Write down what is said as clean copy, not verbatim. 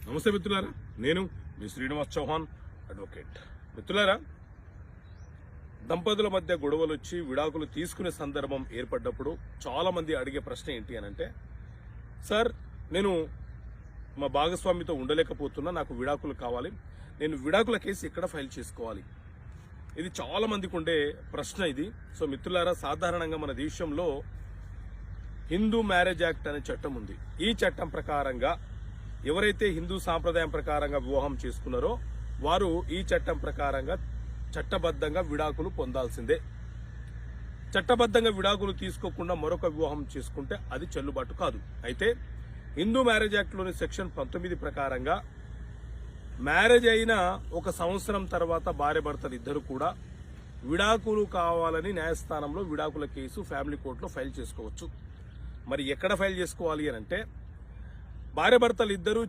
నమస్తే మిత్రులారా, నేను మీ శ్రీనివాస్ చౌహాన్ అడ్వకేట్. మిత్రులారా, దంపతుల మధ్య గొడవలు వచ్చి విడాకులు తీసుకునే సందర్భం ఏర్పడ్డప్పుడు చాలా మంది అడిగే ప్రశ్న ఏంటి అనంటే, సార్ నేను మా భాగస్వామితో ఉండలేకపోతున్నా, నాకు విడాకులు కావాలి, నేను విడాకుల కేసు ఎక్కడ ఫైల్ చేసుకోవాలి? ఇది చాలా మందికి ఉండే ప్రశ్న ఇది. సో మిత్రులారా, సాధారణంగా మన దేశంలో హిందూ మ్యారేజ్ యాక్ట్ అనే చట్టం ఉంది. ఈ చట్టం ప్రకారంగా ఎవరైతే హిందూ సాంప్రదాయం ప్రకారంగా వివాహం చేసుకున్నారో వారు ఈ చట్టం ప్రకారంగా చట్టబద్ధంగా విడాకులు పొందాల్సిందే. చట్టబద్ధంగా విడాకులు తీసుకోకుండా మరొక వివాహం చేసుకుంటే అది చెల్లుబాటు కాదు. అయితే హిందూ మ్యారేజ్ యాక్ట్లోని సెక్షన్ 19 ప్రకారంగా మ్యారేజ్ అయిన 1 సంవత్సరం తర్వాత భార్య భర్తలు ఇద్దరు కూడా విడాకులు కావాలని న్యాయస్థానంలో విడాకుల కేసు ఫ్యామిలీ కోర్టులో ఫైల్ చేసుకోవచ్చు. మరి ఎక్కడ ఫైల్ చేసుకోవాలి అని అంటే, భార్య భర్తలు ఇద్దరు